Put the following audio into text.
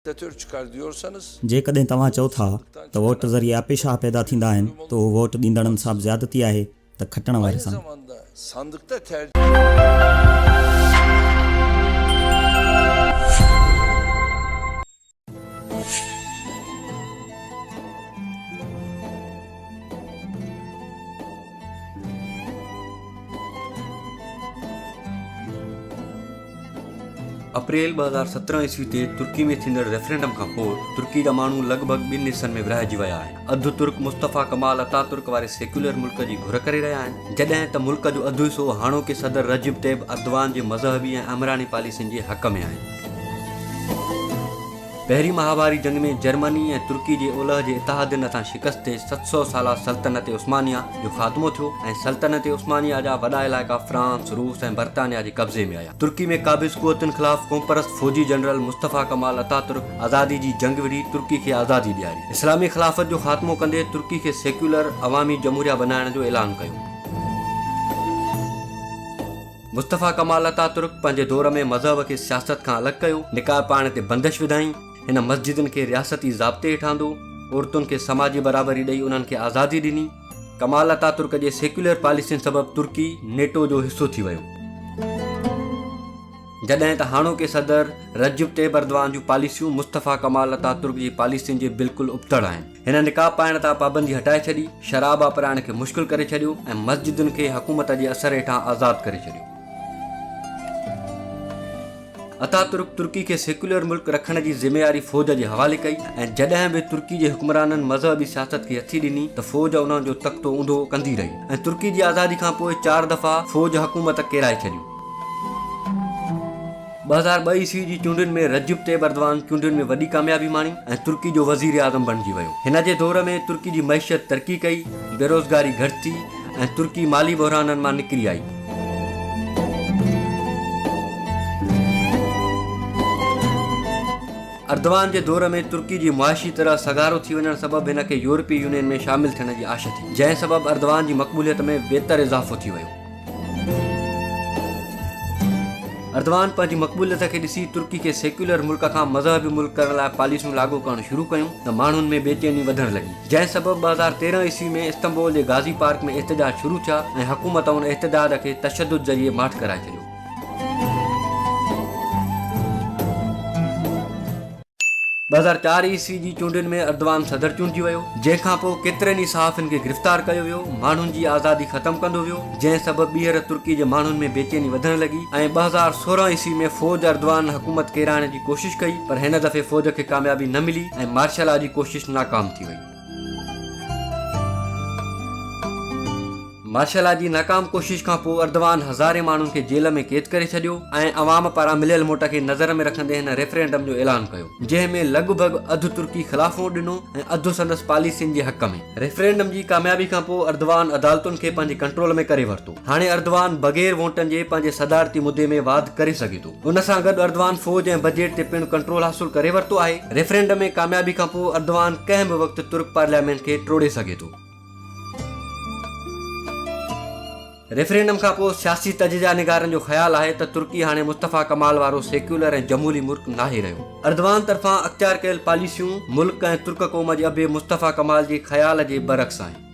जेकॾहिं तव्हां चओ था त वोट ज़रिए आपेशा पैदा थींदा आहिनि त उहो वोट ॾींदड़नि सां बि ज़्यादती आहे त खटण वारे सां अप्रैल 2017 ईस्वी ते तुर्की में थींदड़ रेफरेंडम खां पोइ तुर्की जा माण्हू लॻभॻि ॿिनि हिसनि में विरहाइजी विया आहिनि। अधु तुर्क मुस्तफ़ा कमाल अतातुर्क वारे सेक्युलर मुल्क जी घुर करे रहिया आहिनि, जॾहिं त मुल्क जो अधु हिसो हाणोके सदर रजब तैयब अर्दवान जे मज़हबी ऐं अमरानी पॉलिसियुनि जे हक़ में आहिनि। पहिरीं महावारी जंग में जर्मनी ऐं तुर्की जे ओलह जे इतिहादिन हथां शिकस्त ते 700 साला सल्तनत उस्मानिया जो ख़ात्मो थियो ऐं सल्तनत उस्मानिया जा वॾा इलाइक़ा फ्रांस, रूस ऐं बर्तानिया जे कब्ज़े में आया। तुर्की में क़ाबिज़ क़ुवतुनि ख़िलाफ़ क़ौमपरस्त फ़ौजी जनरल मुस्तफ़ा कमाल अतातुर्क आज़ादी जी जंग विढ़ी तुर्की खे आज़ादी ॾियारी। इस्लामी ख़िलाफ़त जो ख़ात्मो कंदे तुर्की खे सेक्युलर अवामी जमहूरिया बनाइण जो ऐलान कयो। मुस्तफ़ा कमाल अतातुर्क पंहिंजे दौर में मज़हब खे सियासत खां अलॻि कयो, निकाह पाइण ते बंदिश विधाई, हिन मस्जिदुनि खे रियासती ज़ाब्ते हेठां आंदो, औरतुनि खे समाजी बराबरी ॾेई उन्हनि खे आज़ादी ॾिनी। कमाल अतातुर्क जे सेक्युलर पॉलिसियुनि सबबि तुर्की नेटो जो हिसो थी वियो, जॾहिं त हाणोके सदर रजब तैयब अर्दवान जूं पॉलिसियूं मुस्तफ़ा कमाल अतातुर्क जी पॉलिसियुनि जे बिल्कुलु उबतड़ आहिनि। हिन निकाह पाइण तां पाबंदी हटाए छॾी, शराब वापराइण खे मुश्किल करे छॾियो ऐं मस्जिदुनि खे हुकूमत जे असर हेठां आज़ादु करे छॾियो। अतातुर्क तुर्की खे सेक्युलर मुल्क रखण जी ज़िम्मेवारी फ़ौज जे हवाले कई ऐं जॾहिं बि तुर्की जे हुक्मराननि मज़हबी सियासत खे हथी ॾिनी त फ़ौज उन्हनि जो तख़्तो ऊंधो कंदी रही ऐं तुर्की जी आज़ादी खां पोइ 4 दफ़ा फ़ौज हुकूमत केराए छॾियूं। 2002 ईस्वी जी चूंडुनि में रजब तैयब अर्दवान चूंडुनि में वॾी कामयाबी माणी ऐं तुर्की जो वज़ीर आज़म बणिजी वियो। हिन जे दौर में तुर्की जी मईशत तरक़ी कई, बेरोज़गारी घटि थी ऐं तुर्की माली बहराननि मां निकिरी आई। अर्दवान जे दौर में तुर्की जी मुआशी तरह सगारो थी वञण सबबि हिन खे यूरोपीय यूनियन में शामिल थियण जी आश थी, जंहिं सबबि अर्दवान जी मक़बूलियत में बेहतर इज़ाफ़ो थी वियो। अर्दवान पंहिंजी मक़बूलियत खे ॾिसी तुर्की खे सेक्युलर मुल्क खां मज़हबी मुल्क करण लाइ पॉलिसियूं लागू करणु शुरू कयूं त माण्हुनि में बेचैनी वधणु लॻी, जंहिं सबबि 2013 ईस्वी में इस्तंबुल जे गाज़ी पार्क में एहतजाज शुरू थिया ऐं हुकूमत उन एहतजाज खे तशद्दुद ज़रिए माठि कराए छॾियो। 2004 ईस्वी जी चूंडुनि में अर्दवान सदर चूंडिजी वियो, जंहिंखां पोइ केतिरनि ई सहाफ़ियुनि खे गिरफ़्तार कयो वियो, माण्हुनि जी आज़ादी ख़तमु कंदो वियो, जंहिं सबबि ॿीहर तुर्की जे माण्हुनि में बेचैनी वधणु लॻी ऐं 2016 ईस्वी में फ़ौज अर्दवान हुकूमत केराइण जी कोशिशि कई, पर हिन दफ़े फ़ौज खे कामयाबी न मिली ऐं मार्शल लॉ जी कोशिशि नाकाम थी वई। मार्शल लॉ जी नाकाम कोशिश खां पोइ अर्दवान हज़ारे माण्हुनि खे जेल में क़ैद करे छॾियो ऐं अवाम पारां मिलियल मोट खे नज़र में रखंदे हिन रेफरेंडम जो ऐलान कयो, जंहिं में लॻभॻि अधु तुर्की ख़िलाफ़ वोट ॾिनो ऐं अधु संदसि पॉलिसियुनि जे हक़ में। रेफरेंडम जी कामयाबी खां पोइ अर्दवान अदालतुनि खे पंहिंजे कंट्रोल में करे वरितो। हाणे अर्दवान बग़ैर वोटनि जे पंहिंजे सदारती मुदे में वाद करे सघे थो। उन सां गॾु अर्दवान फ़ौज ऐं बजट ते पिणु कंट्रोल हासिल करे वरितो आहे। रेफरेंडम में कामयाबी खां पोइ अर्दवान कंहिं बि वक़्तु तुर्क पार्लियामेंट खे टोड़े सघे थो। रेफरेंडम खां पोइ सियासी तजिया निगारनि जो ख़्यालु आहे त तुर्की हाणे मुस्तफ़ा कमाल वारो सेक्युलर ऐं जमहूरी मुल्क नाहे रहियो। अर्दवान तरफ़ां अख़्तियार कयल पॉलिसियूं मुल्क ऐं तुर्क क़ौम जे अबे मुस्तफ़ा कमाल जे ख़्याल जे बरअक्स आहिनि।